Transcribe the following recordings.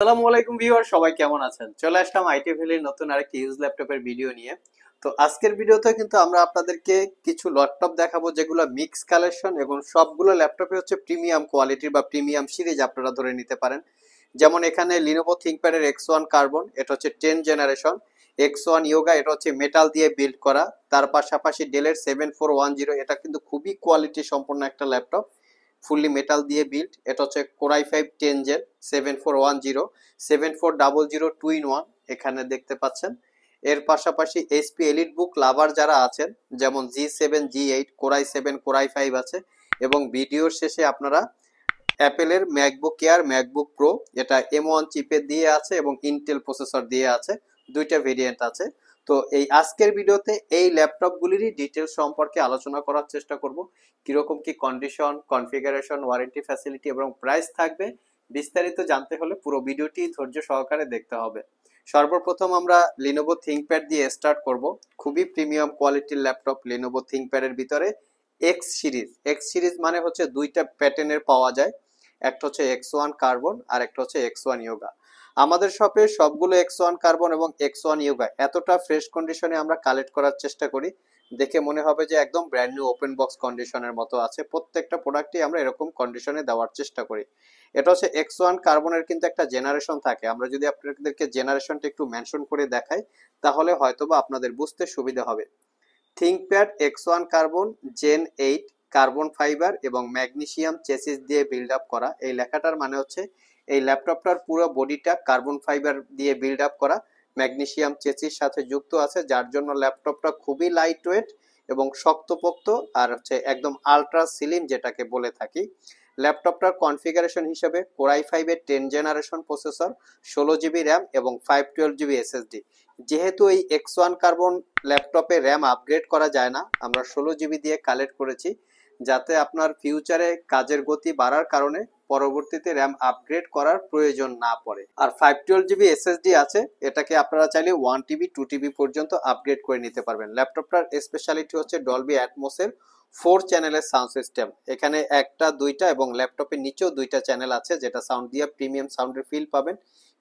আসসালামু আলাইকুম ভিউয়ার, সবাই কেমন আছেন? চলে আসলাম আইটি ভ্যালির নতুন আরেকটি ইউজ ল্যাপটপের ভিডিও নিয়ে। তো আজকের ভিডিওতে কিন্তু আমরা আপনাদেরকে কিছু ল্যাপটপ দেখাবো যেগুলো মিক্স কালেকশন এবং সবগুলো ল্যাপটপে হচ্ছে প্রিমিয়াম কোয়ালিটির বা প্রিমিয়াম সিরিজ আপনারা ধরে নিতে পারেন। যেমন এখানে লিনোভো থিংকপ্যাডের X1 কার্বন, এটা হচ্ছে 10 জেনারেশন। X1 ইয়োগা, এটা হচ্ছে মেটাল দিয়ে বিল্ড করা। তার পাশাপাশি ডেলের 7410, এটা কিন্তু খুবই কোয়ালিটি সম্পন্ন একটা ল্যাপটপ, ফুললি মেটাল দিয়ে বিল্ড। এটা হচ্ছে core i 5 10 gen 7410, 7400 two in one এখানে দেখতে পাচ্ছেন। এর পাশাপাশি এইচপি এলিট বুক লাভার যারা আছেন, যেমন G7 G8 কোরাই 7 কোরাই 5 আছে। এবং ভিডিওর শেষে আপনারা অ্যাপেলের ম্যাকবুক এয়ার ম্যাকবুক প্রো, এটা M1 চিপে দিয়ে আছে এবং ইন্টেল প্রসেসর দিয়ে আছে, দুইটা ভেরিয়েন্ট আছে। তো এই আজকের ভিডিওতে এই ল্যাপটপগুলিরই ডিটেলস সম্পর্কে আলোচনা করার চেষ্টা করব। কিরকম কি কন্ডিশন, কনফিগারেশন, ওয়ারেন্টি ফ্যাসিলিটি এবং প্রাইস থাকবে, বিস্তারিত জানতে হলে পুরো ভিডিওটি ধৈর্য সহকারে দেখতে হবে। সর্বপ্রথম আমরা লিনোভো থিংকপ্যাড দিয়ে স্টার্ট করব। খুবই প্রিমিয়াম কোয়ালিটির ল্যাপটপ লিনোভো থিংকপ্যাডের ভিতরে এক্স সিরিজ মানে হচ্ছে দুইটা প্যাটার্নের পাওয়া যায়, একটা হচ্ছে X1 কার্বন আর একটা হচ্ছে X1 ইয়োগা। আমাদের শপে সবগুলো X1 কার্বন এবং X1 ইয়োগা এতটা ফ্রেশ কন্ডিশনে আমরা কালেক্ট করার চেষ্টা করি, দেখে মনে হবে যে একদম ব্র্যান্ড নিউ ওপেন বক্স কন্ডিশনের মতো আছে। প্রত্যেকটা প্রোডাক্টই আমরা এরকম কন্ডিশনে দেওয়ার চেষ্টা করি। এটা হচ্ছে X1 কার্বনের কিন্তু একটা জেনারেশন থাকে, আমরা যদি আপনাদেরকে জেনারেশনটা একটু মেনশন করে দেখাই তাহলে হয়তোবা আপনাদের বুঝতে সুবিধা হবে। ThinkPad X1 carbon gen 8 carbon fibre এবং ম্যাগনেসিয়াম চেসিস দিয়ে বিল্ড আপ করা। এই লেখাটার মানে হচ্ছে এই ল্যাপটপটার পুরো বডিটা কার্বন ফাইবার দিয়ে বিল্ড আপ করা, ম্যাগনেসিয়াম চেসিস সাথে যুক্ত আছে, যার জন্য ল্যাপটপটা খুবই লাইট ওয়েট এবং শক্তপোক্ত আর হচ্ছে একদম আলট্রা স্লিম যেটাকে বলে থাকি। ল্যাপটপটার কনফিগারেশন হিসেবে কোরাই 5-এর 10 জেনারেশন প্রসেসর, 16 জিবি র্যাম এবং 512 জিবি এসএসডি। যেহেতু এই X1 কার্বন ল্যাপটপে র্যাম আপগ্রেড করা যায় না, আমরা 16 জিবি দিয়ে কালেক্ট করেছি, যাতে আপনার ফিউচারে কাজের গতি বাড়ার কারণে পরবর্তীতে র্যাম আপগ্রেড করার প্রয়োজন না পড়ে। আর 512 জিবি এসএসডি আছে, এটাকে আপনারা চাইলে 1 টিবি 2 টিবি পর্যন্ত আপগ্রেড করে নিতে পারবেন। ল্যাপটপটার স্পেশালিটি হচ্ছে ডলবি অ্যাটমসের 4 চ্যানেলের সাউন্ড সিস্টেম, এখানে একটা দুইটা এবং ল্যাপটপের নিচেও দুইটা চ্যানেল আছে, যেটা সাউন্ড দিয়ে প্রিমিয়াম সাউন্ডের ফিল পাবেন।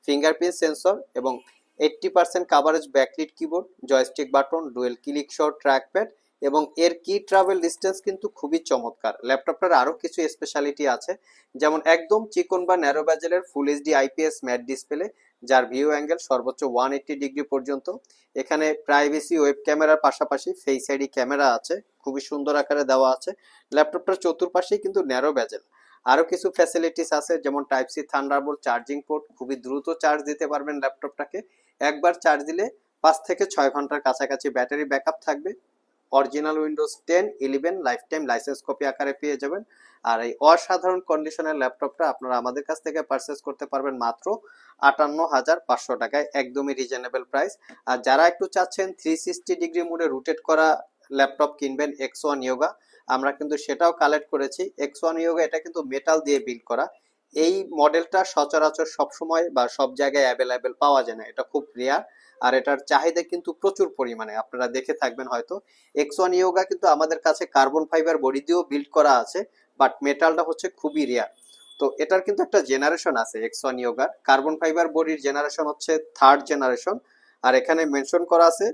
ফিঙ্গারপ্রিন্ট সেন্সর এবং 80% coverage backlit keyboard, joystick button, dual click সহ ট্র্যাকপ্যাড এবং এর কি ট্রাভেল ডিস্টেন্স কিন্তু খুবই চমৎকার। ল্যাপটপটার আরও কিছু স্পেশালিটি আছে, যেমন একদম চিকন বা ন্যারো ব্যাজেলের full HD IPS matte display, যার ভিউ অ্যাঙ্গেল সর্বোচ্চ 180 ডিগ্রি পর্যন্ত। এখানে প্রাইভেসি ওয়েব ক্যামেরার পাশাপাশি ফেস আইডি ক্যামেরা আছে, খুবই সুন্দর আকারে দেওয়া আছে। ল্যাপটপটার চতুর্পাশেই কিন্তু ন্যারো ব্যাজেল। আরো কিছু ফ্যাসিলিটিস আছে, যেমন type C Thunderbolt charging port, খুবই দ্রুত চার্জ দিতে পারবেন ল্যাপটপটাকে। একবার চার্জ দিলে 5 থেকে 6 ঘন্টার কাছাকাছি ব্যাটারি ব্যাকআপ থাকবে। Original Windows 10 11 life time licence copy আকারে পেয়ে যাবেন। আর এই অসাধারণ কন্ডিশনের ল্যাপটপটা আপনারা আমাদের কাছ থেকে পারচেস করতে পারবেন মাত্র 58,500 টাকায়, একদমই রিজনেবল প্রাইস। আর যারা একটু চাচ্ছেন 360 ডিগ্রি মোডে রোটেট করা ল্যাপটপ কিনবেন X1 ইয়োগা, আমরা কিন্তু সেটাও কালেক্ট করেছি। X1 ইয়োগা এটা কিন্তু মেটাল দিয়ে বিল্ড করা। এই মডেলটা সচরাচর সবসময় বা সব জায়গায় অ্যাভেলেবেল পাওয়া যায় না, এটা খুব রেয়ার। আর এটার চাহিদা কিন্তু প্রচুর পরিমাণে, আপনারা দেখে থাকবেন হয়তো। X1 ইয়োগা কিন্তু আমাদের কাছে কার্বন ফাইবার বডি দিয়েও বিল্ড করা আছে, বাট মেটালটা হচ্ছে খুবই রেয়ার। তো এটার কিন্তু একটা জেনারেশন আছে X1 ইয়োগার, কার্বন ফাইবার বডির জেনারেশন হচ্ছে 3rd জেনারেশন। আর এখানে মেনশন করা আছে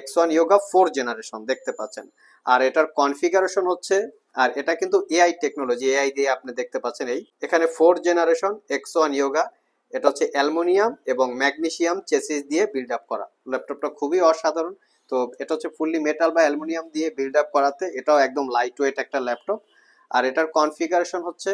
X1 ইয়োগা 4 জেনারেশন, দেখতে পাচ্ছেন। আর এটার কনফিগারেশন হচ্ছে, আর এটা কিন্তু এআই টেকনোলজি, এআই দিয়ে আপনি দেখতে পাচ্ছেন। এই এখানে 4 জেনারেশন X1 ইয়োগা, এটা হচ্ছে অ্যালুমিনিয়াম এবং ম্যাগনেসিয়াম চেসিস দিয়ে বিল্ড আপ করা। ল্যাপটপটা খুবই অসাধারণ। তো এটা হচ্ছে ফুললি মেটাল বা অ্যালুমিনিয়াম দিয়ে বিল্ড আপ করাতে এটাও একদম লাইট ওয়েট একটা ল্যাপটপ। আর এটার কনফিগারেশন হচ্ছে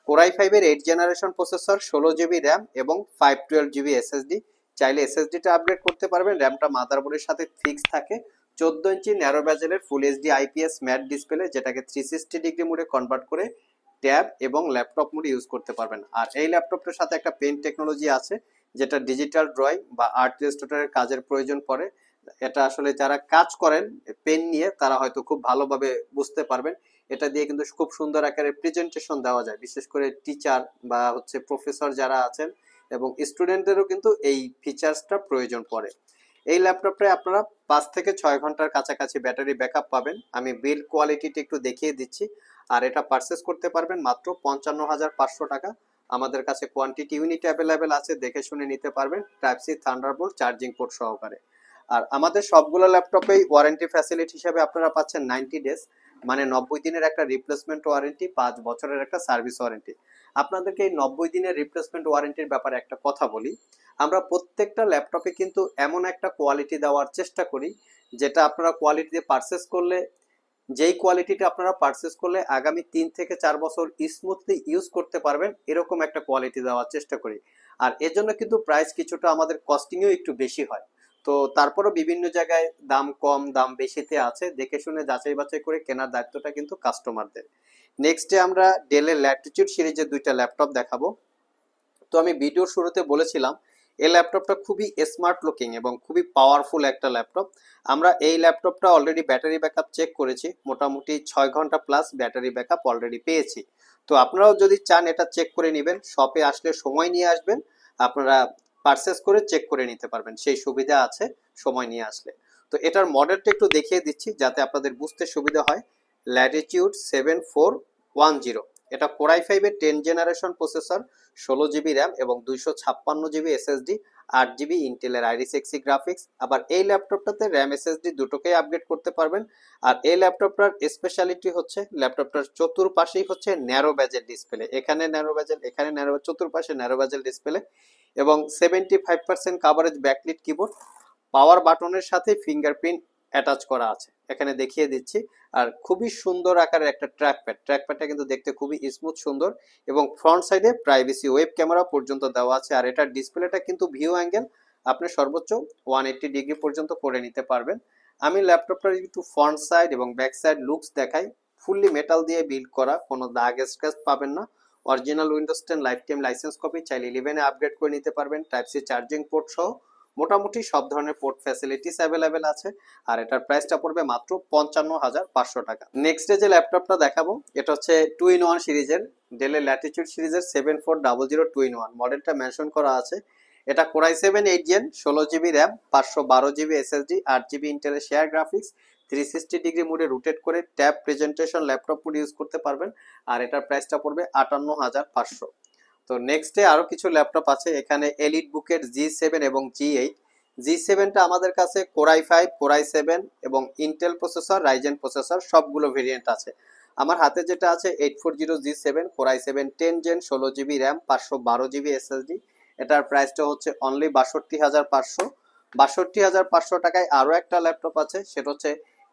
কোরাই 5-এর 8 জেনারেশন প্রসেসর, 16 জিবি র্যাম এবং 512 জিবি এসএসডি। চাইলে এসএসডিটা আপগ্রেড করতে পারবেন, র্যামটা মাদারবোর্ডের সাথে ফিক্স থাকে। 14 ইঞ্চি ন্যারো ব্যাজেলের full HD IPS matte display, যেটাকে 360 ডিগ্রি মোডে কনভার্ট করে ট্যাব এবং ল্যাপটপ মোডে ইউজ করতে পারবেন। আর এই ল্যাপটপটার সাথে একটা পেন টেকনোলজি আছে, যেটা ডিজিটাল ড্রয়িং বা আর্ট ইলাস্ট্রেটরের কাজের প্রয়োজন পড়ে। এটা আসলে যারা কাজ করেন পেন নিয়ে তারা হয়তো খুব ভালোভাবে বুঝতে পারবেন। এটা দিয়ে কিন্তু খুব সুন্দর আকারে প্রেজেন্টেশন দেওয়া যায়, বিশেষ করে টিচার বা হচ্ছে প্রফেসর যারা আছেন এবং স্টুডেন্টদেরও কিন্তু এই ফিচার্সটা প্রয়োজন পড়ে। এই ল্যাপটপটায় আপনারা 5 থেকে 6 ঘন্টার কাছাকাছি ব্যাটারি ব্যাকআপ পাবেন। আমি বিল্ড কোয়ালিটিটা একটু দেখিয়ে দিচ্ছি। আর এটা পারচেস করতে পারবেন মাত্র 55,500 টাকা। আমাদের কাছে কোয়ান্টিটি ইউনিট অ্যাভেলেবেল আছে, দেখে শুনে নিতে পারবেন, type C Thunderbolt charging port সহকারে। আর আমাদের সবগুলো ল্যাপটপেই ওয়ারেন্টি ফ্যাসিলিটি হিসেবে আপনারা পাচ্ছেন 90 ডেজ, মানে 90 দিনের একটা রিপ্লেসমেন্ট ওয়ারেন্টি, 5 বছরের একটা সার্ভিস ওয়ারেন্টি। আপনাদেরকে এই 90 দিনের রিপ্লেসমেন্ট ওয়ারেন্টির ব্যাপারে একটা কথা বলি। আমরা প্রত্যেকটা ল্যাপটপে কিন্তু এমন একটা কোয়ালিটি দেওয়ার চেষ্টা করি যেটা আপনারা কোয়ালিটি দিয়ে পারচেস করলে, যেই কোয়ালিটিটা আপনারা পারচেস করলে আগামী 3 থেকে 4 বছর স্মুথলি ইউজ করতে পারবেন, এরকম একটা কোয়ালিটি দেওয়ার চেষ্টা করি। আর এর জন্য কিন্তু প্রাইস কিছুটা আমাদের কস্টিংও একটু বেশি হয়। তো তারপরও বিভিন্ন জায়গায় দাম কম দাম বেশিতে আছে, দেখে শুনে যাচাই বাছাই করে কেনার দায়িত্বটা কিন্তু কাস্টমারদের। নেক্সটে আমরা ডেলের ল্যাটিটিউড সিরিজের 2টা ল্যাপটপ দেখাবো। তো আমি ভিডিওর শুরুতে বলেছিলাম এই ল্যাপটপটা খুবই স্মার্ট লুকিং এবং খুবই পাওয়ারফুল একটা ল্যাপটপ। আমরা এই ল্যাপটপটা অলরেডি ব্যাটারি ব্যাকআপ চেক করেছি, মোটামুটি 6 ঘন্টা প্লাস ব্যাটারি ব্যাকআপ অলরেডি পেয়েছি। তো আপনারাও যদি চান এটা চেক করে নেবেন, শপে আসলে সময় নিয়ে আসবেন, আপনারা পারচেস করে চেক করে নিতে পারবেন, সেই সুবিধা আছে সময় নিয়ে আসলে। তো এটার মডেলটা একটু দেখিয়ে দিচ্ছি যাতে আপনাদের বুঝতে সুবিধা হয়। ল্যাটিটিউড 7410, এটা কোর i5 এর 10 জেনারেশন প্রসেসর, 16 জিবি র্যাম এবং 256 জিবি এসএসডি, 8 জিবি ইন্টেলের আইরিস এক্সি গ্রাফিক্স। আবার এই ল্যাপটপটাতে র্যাম এসএসডি দুটোকেই আপগ্রেড করতে পারবেন। আর এই ল্যাপটপটার স্পেশালিটি হচ্ছে ল্যাপটপটার চতুর্পাশেই হচ্ছে ন্যারো ব্যাজেল ডিসপ্লে, এখানে ন্যারো ব্যাজেল, এখানে ন্যারো, চতুর্পাশে ন্যারো ব্যাজেল ডিসপ্লে এবং 75% কাভারেজ ব্যাকলিট কিবোর্ড, পাওয়ার বাটনের সাথে ফিঙ্গারপ্রিন্ট অ্যাটাচ করা আছে, এখানে দেখিয়ে দিচ্ছি। আর খুবই সুন্দর আকারের একটা ট্র্যাকপ্যাড, ট্র্যাকপ্যাডটা কিন্তু দেখতে খুবই স্মুথ সুন্দর এবং ফ্রন্ট সাইডে প্রাইভেসি ওয়েব ক্যামেরা পর্যন্ত দেওয়া আছে। আর এটার ডিসপ্লেটা কিন্তু ভিউ অ্যাঙ্গেল আপনি সর্বোচ্চ 180 ডিগ্রি পর্যন্ত করে নিতে পারবেন। আমি ল্যাপটপটার একটু ফ্রন্ট সাইড এবং ব্যাক সাইড লুকস দেখাই। ফুললি মেটাল দিয়ে বিল্ড করা, কোনো দাগ স্ক্র্যাচ পাবেন না। Original Windows 10 life time licence copy, চাইলে 11 আপগ্রেড করে নিতে পারবেন, টাইপ সি চার্জিং পোর্ট সহ মোটামুটি সব ধরনের পোর্ট ফ্যাসিলিটিস অ্যাভেলেবেল আছে। আর এটার প্রাইসটা পড়বে মাত্র 55,500 টাকা। নেক্সট যে ল্যাপটপটা দেখাবো এটা হচ্ছে 2-in-1 সিরিজের, ডেলের ল্যাটিটিউড সিরিজের 7400 2-in-1 মডেলটা মেনশন করা আছে। এটা core i7 8 gen, 16 GB RAM, 512 GB SSD, 8 GB ইন্টেলের শেয়ার গ্রাফিক্স, 360 ডিগ্রি মোডে রোটেট করে tab presentation laptop mode use করতে পারবেন। আর এটার প্রাইসটা পড়বে 58,500। তো নেক্সটে আরো কিছু ল্যাপটপ আছে, এখানে এলিট বুকের G7 এবং G8। G7টা আমাদের কাছে কোর i5, কোর i7 এবং ইন্টেল প্রসেসর, রাইজেন প্রসেসর সবগুলো ভেরিয়েন্ট আছে। আমার হাতে যেটা আছে 840G7, core i7 10 gen, 16 GB RAM, 512 GB SSD, এটার প্রাইসটা হচ্ছে অনলি 62,500। 62,500 টাকায় আরো একটা ল্যাপটপ আছে, সেটা হচ্ছে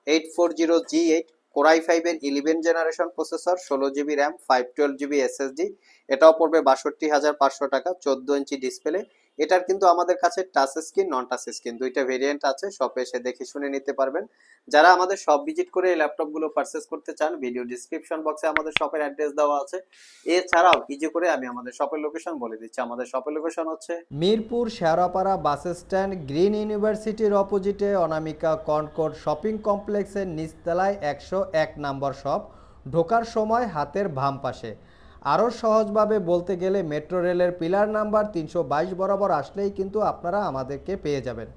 840G8, কোর i5 এর 11 generation processor, 16 GB RAM, 512 GB SSD, এটাও পড়বে 62,500 টাকা, 14 ইঞ্চি ডিসপ্লে। এটার কিন্তু আমাদের কাছে টাচ স্ক্রিন নন টাচ স্ক্রিন দুইটা ভেরিয়েন্ট আছে, শপে এসে দেখে শুনে নিতে পারবেন। যারা আমাদের শপ ভিজিট করে এই ল্যাপটপগুলো পারচেস করতে চান, ভিডিও ডিসক্রিপশন বক্সে আমাদের শপের অ্যাড্রেস দেওয়া আছে। এছাড়াও ইজি করে আমি আমাদের শপের লোকেশন বলে দিচ্ছি। আমাদের শপের লোকেশন হচ্ছে Mirpur Shewrapara bus stand, green ইউনিভার্সিটির অপোজিটে অনামিকা কনকর্ড শপিং কমপ্লেক্সের নিচতলায় 101 নম্বর শপ, ঢোকার সময় হাতের বাম পাশে। আরও সহজভাবে বলতে গেলে মেট্রো রেলের পিলার নাম্বার 322 বরাবর আসলেই কিন্তু আপনারা আমাদেরকে পেয়ে যাবেন।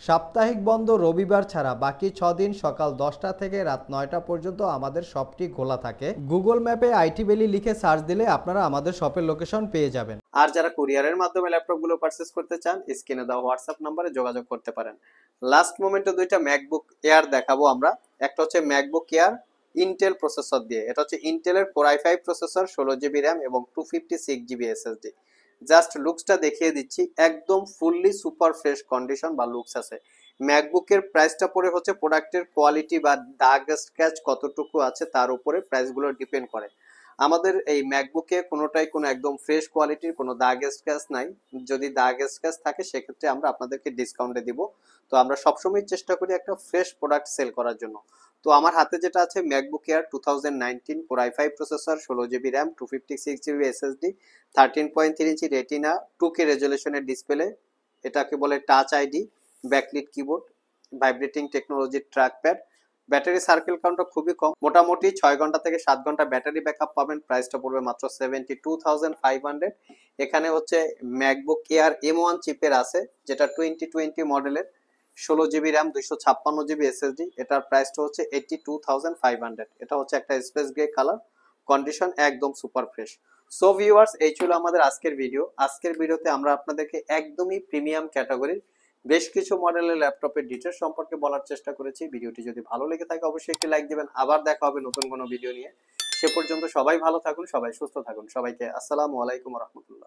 সাপ্তাহিক বন্ধ রবিবার ছাড়া বাকি 6 দিন সকাল 10টা থেকে রাত 9টা পর্যন্ত আমাদের শপটি খোলা থাকে। গুগল ম্যাপে আইটি ভ্যালি লিখে সার্চ দিলে আপনারা আমাদের শপের লোকেশন পেয়ে যাবেন। আর যারা কুরিয়ারের মাধ্যমে ল্যাপটপগুলো পারচেস করতে চান, স্ক্রিনে দেওয়া হোয়াটসঅ্যাপ নম্বরে যোগাযোগ করতে পারেন। লাস্ট মোমেন্টে দুইটা ম্যাকবুক এয়ার দেখাবো আমরা। একটা হচ্ছে ম্যাকবুক এয়ার ইন্টেল প্রসেসর দিয়ে, এটা হচ্ছে ইন্টেলের core i5 processor, 16 GB RAM এবং 256 জিবি এসএসডি। জাস্ট লুকসটা দেখিয়ে দিচ্ছি, একদম ফুললি সুপার ফ্রেশ কন্ডিশন বা লুকস আছে। ম্যাকবুকের প্রাইসটা পড়ে হচ্ছে প্রোডাক্টের কোয়ালিটি বা দাগ স্ক্র্যাচ কতটুকু আছে তার উপরে প্রাইসগুলো ডিপেন্ড করে। আমাদের এই ম্যাকবুকে কোনোটাই কোনো একদম ফ্রেশ কোয়ালিটির কোনো দাগ স্ক্র্যাচ নাই। যদি দাগ স্ক্র্যাচ থাকে সেক্ষেত্রে আমরা আপনাদেরকে ডিসকাউন্টে দিব। তো আমরা সবসময় চেষ্টা করি একটা ফ্রেশ প্রোডাক্ট সেল করার জন্য। তো আমার হাতে যেটা আছে MacBook air 2019 core i5 processor, 16 GB RAM, 256 GB SSD, 13.3 ইঞ্চি রেটিনা 2K রেজলিউশনের ডিসপ্লে, এটাকে বলে touch ID, backlit keyboard, vibrating টেকনোলজির ট্র্যাকপ্যাড। ব্যাটারি সার্কেল কাউন্টটা খুবই কম, মোটামুটি 6 ঘন্টা থেকে 7 ঘন্টা ব্যাটারি ব্যাকআপ পাবেন। প্রাইসটা পড়বে মাত্র 72,500। এখানে হচ্ছে ম্যাকবুক এয়ার M1 চিপের আছে, যেটা 2020 মডেলের, 16 জিবি র্যাম, 256 জিবি এসএসডি, এটার প্রাইসটা হচ্ছে 82,500। এটা হচ্ছে একটা স্পেস গ্রে কালার, কন্ডিশন একদম সুপার ফ্রেশ। সো ভিউয়ার্স, এই ছিল আমাদের আজকের ভিডিও। আজকের ভিডিওতে আমরা আপনাদেরকে একদমই প্রিমিয়াম ক্যাটাগরির বেশ কিছু মডেলের ল্যাপটপের ডিটেলস সম্পর্কে বলার চেষ্টা করেছি। ভিডিওটি যদি ভালো লেগে থাকে অবশ্যই একটি লাইক দিবেন। আবার দেখা হবে নতুন কোনো ভিডিও নিয়ে। সে পর্যন্ত সবাই ভালো থাকুন, সবাই সুস্থ থাকুন। সবাইকে আসসালামু আলাইকুম রহমতুল্লাহ।